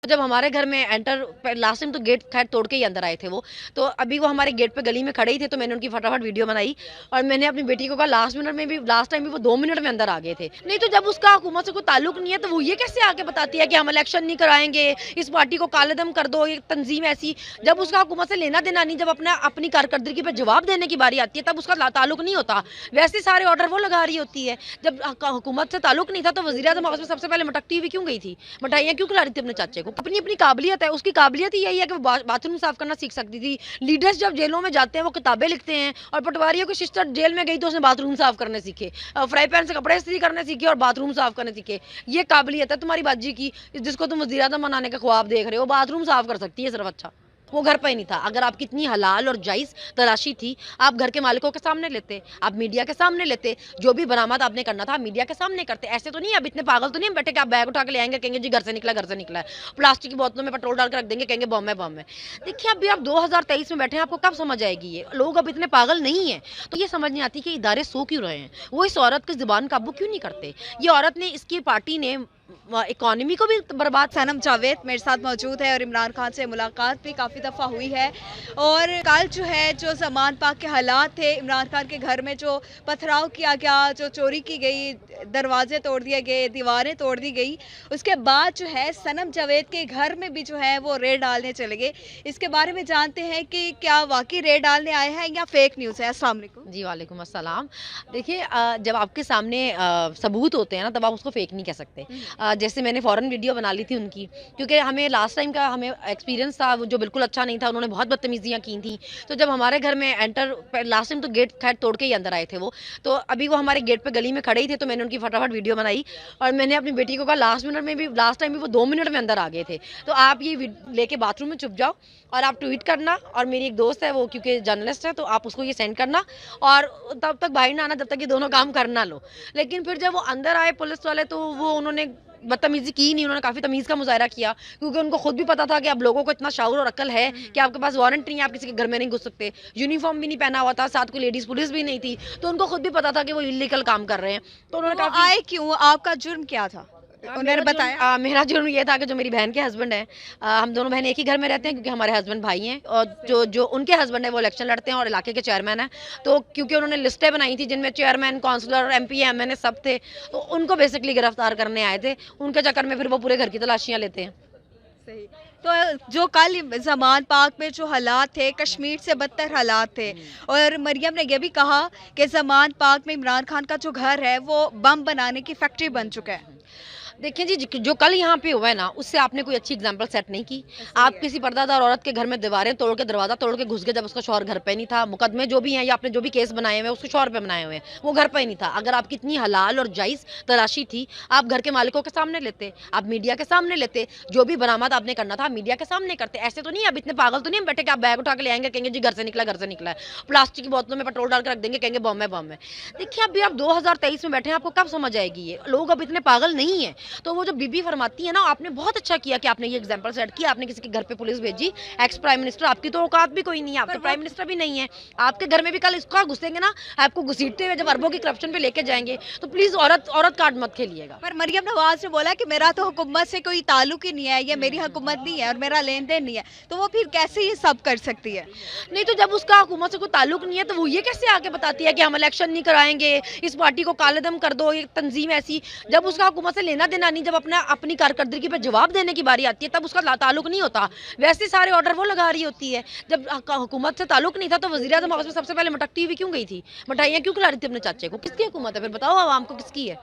जब हमारे घर में एंटर लास्ट टाइम तो गेट खैर तोड़ के ही अंदर आए थे वो, तो अभी वो हमारे गेट पे गली में खड़े ही थे, तो मैंने उनकी फटाफट वीडियो बनाई और मैंने अपनी बेटी को कहा लास्ट टाइम भी वो 2 मिनट में अंदर आ गए थे। नहीं तो जब उसका हुकूमत से कोई ताल्लुक नहीं है तो वो ये कैसे आके बताती है कि हम इलेक्शन नहीं कराएंगे, इस पार्टी को कालेदम कर दो, ये तंजीम ऐसी। जब उसका हुकूमत से लेना देना नहीं, जब अपनी कारकर्दगी पर जवाब देने की बारी आती है तब उसका ताल्लुक नहीं होता। वैसे सारे ऑर्डर वो लगा रही होती है। जब हुकूमत से ताल्लुक नहीं था तो वज़ीर-ए-आज़म हाउस में सबसे पहले मटकती हुई क्यों गई थी, मिठाइयाँ क्यों खिला रही थी अपने चाचे को? अपनी अपनी काबिलियत है, उसकी काबिलियत ही यही है कि वो बाथरूम साफ करना सीख सकती थी। लीडर्स जब जेलों में जाते हैं वो किताबें लिखते हैं, और पटवारियों की सिस्टर जेल में गई तो उसने बाथरूम साफ करने सीखे, फ्राई पैन से कपड़े इस्त्री करने सीखे और बाथरूम साफ करने सीखे। ये काबिलियत है तुम्हारी बाजी की, जिसको तुम वज़ीर-ए-आज़म बनाने का ख्वाब देख रहे हो। बाथरूम साफ कर सकती है सिर्फ। अच्छा, वो घर पे ही नहीं था। अगर आपकी इतनी हलाल और जायज़ तलाशी थी, आप घर के मालिकों के सामने लेते, आप मीडिया के सामने लेते, जो भी बरामद आपने करना था मीडिया के सामने करते। ऐसे तो नहीं, अब इतने पागल तो नहीं बैठे कि आप बैग उठा के ले आएंगे, कहेंगे जी घर से निकला है, प्लास्टिक की बोतलों में पेट्रोल डाल के रख देंगे, कहेंगे बम है। देखिए अभी आप 2023 में बैठे हैं, आपको कब समझ आएगी ये? लोग अब इतने पागल नहीं है, तो ये समझ नहीं आती कि इदारे सो क्यों रहे हैं, वो इस औरत की जुबान काबू क्यों नहीं करते। ये औरत ने, इसकी पार्टी ने इकोनॉमी को भी बर्बाद। सनम जावेद मेरे साथ मौजूद है और इमरान खान से मुलाकात भी काफ़ी दफ़ा हुई है। और कल जो है, जो ज़मान पाक के हालात थे, इमरान खान के घर में जो पथराव किया गया, जो चोरी की गई, दरवाजे तोड़ दिए गए, दीवारें तोड़ दी गई, उसके बाद जो है सनम जावेद के घर में भी जो है वो रेड डालने चले गए। इसके बारे में जानते हैं कि क्या वाकई रेड डालने आए हैं या फेक न्यूज़ है। अस्सलाम वालेकुम। जी वालेकुम अस्सलाम। देखिए जब आपके सामने सबूत होते हैं ना, तब आप उसको फेक नहीं कह सकते। जैसे मैंने फ़ौरन वीडियो बना ली थी उनकी, क्योंकि हमें लास्ट टाइम का हमें एक्सपीरियंस था वो जो बिल्कुल अच्छा नहीं था। उन्होंने बहुत बदतमीज़ियाँ की थी। तो जब हमारे घर में लास्ट टाइम तो गेट खैर तोड़ के ही अंदर आए थे वो, तो अभी वो हमारे गेट पे गली में खड़े ही थे, तो मैंने उनकी फटाफट वीडियो बनाई और मैंने अपनी बेटी को कहा लास्ट टाइम भी वो 2 मिनट में अंदर आ गए थे। तो आप ये लेके बाथरूम में छुप जाओ और आप ट्वीट करना, और मेरी एक दोस्त है वो क्योंकि जर्नलिस्ट है, तो आप उसको ये सेंड करना और तब तक बाहर ना आना जब तक ये दोनों काम कर ना लो। लेकिन फिर जब वो अंदर आए पुलिस वाले, तो वो उन्होंने बदतमीजी की नहीं, उन्होंने काफ़ी तमीज़ का मुज़ाहरा किया, क्योंकि उनको खुद भी पता था कि अब लोगों को इतना शाऊर और अक्ल है कि आपके पास वारंट नहीं है, आप किसी के घर में नहीं घुस सकते। यूनिफॉर्म भी नहीं पहना हुआ था, साथ कोई लेडीज़ पुलिस भी नहीं थी, तो उनको खुद भी पता था कि वो इलीगल काम कर रहे हैं। तो उन्होंने वो काफ़ी आए क्यों? आपका जुर्म क्या था? उन्होंने बताया? मेरा जुर्म ये था कि जो मेरी बहन के हस्बैंड हैं, हम दोनों बहन एक ही घर में रहते हैं, क्योंकि हमारे हस्बैंड भाई हैं, और जो उनके हस्बैंड हैं वो इलेक्शन लड़ते हैं और इलाके के चेयरमैन हैं। तो क्योंकि उन्होंने लिस्टें बनाई थी जिनमें चेयरमैन, काउंसलर, एमपी, एमएनए सब थे, तो उनको बेसिकली गिरफ्तार करने आए थे। उनके चक्कर में फिर वो पूरे घर की तलाशियाँ लेते हैं। सही। तो जो कल ज़मान पाक में जो हालात थे, कश्मीर से बदतर हालात थे, और मरियम ने यह भी कहा कि ज़मान पाक में इमरान खान का जो घर है वो बम बनाने की फैक्ट्री बन चुका है। देखिए जी, जो कल यहाँ पे हुआ है ना, उससे आपने कोई अच्छी एग्जांपल सेट नहीं की। आप किसी पर्दादार औरत के घर में दीवारें तोड़ के, दरवाज़ा तोड़ के घुस गए जब उसका शौहर घर पे नहीं था। मुकदमे जो भी हैं या आपने जो भी केस बनाए हुए हैं उसके शौहर पे बनाए हुए हैं, वो घर पे नहीं था। अगर आपकी इतनी हलाल और जायज़ तलाशी थी, आप घर के मालिकों के सामने लेते, आप मीडिया के सामने लेते, जो भी बरामद आपने करना था मीडिया के सामने करते। ऐसे तो नहीं, अब इतने पागल तो नहीं बैठे कि आप बैग उठा के ले आएंगे, कहेंगे जी घर से निकला है, प्लास्टिक की बोतलों में पेट्रोल डाल के रख देंगे, कहेंगे बम है। देखिए अभी आप 2023 में बैठे हैं, आपको कब समझ आएगी ये? लोग अब इतने पागल नहीं है। तो वो जो बीबी फरमाती है ना, आपने बहुत अच्छा किया कि आपने ये एग्जांपल सेट किया, आपने किसी के घर पे पुलिस भेजी, एक्स प्राइम मिनिस्टर, आपकी तो औकात भी कोई नहीं है, आप तो प्राइम मिनिस्टर भी नहीं है। आपके घर में भी कल इसका घुसेंगे ना, आपको घसीटते हुए जब अरबों की करप्शन पे लेके जाएंगे, तो प्लीज औरत कार्ड मत खेलिएगा। पर मरियम नवाज ने बोला कि मेरा तो हुकूमत से कोई ताल्लुक ही नहीं है, ये मेरी हुकूमत नहीं है और मेरा लेन देन नहीं है, तो वो फिर कैसे ये सब कर सकती है? नहीं तो जब उसका हुकूमत से कोई ताल्लुक नहीं है तो वो ये कैसे आके बताती है कि हम इलेक्शन नहीं कराएंगे, इस पार्टी को कालेदम कर दो, ये तंजीम ऐसी। जब उसका हुकूमत से लेना देना नहीं, जब अपनी कारकर्दगी पर जवाब देने की बारी आती है तब उसका ताल्लुक नहीं होता। वैसे सारे ऑर्डर वो लगा रही होती है। जब हुकूमत से ताल्लुक नहीं था तो वज़ीर-ए-आज़म हाउस में सबसे पहले मटकती हुई क्यों गई थी, मिठाइयाँ क्यों खिला रही थी अपने चाचे को? किसकी हुकूमत है फिर बताओ आवाम को, किसकी है?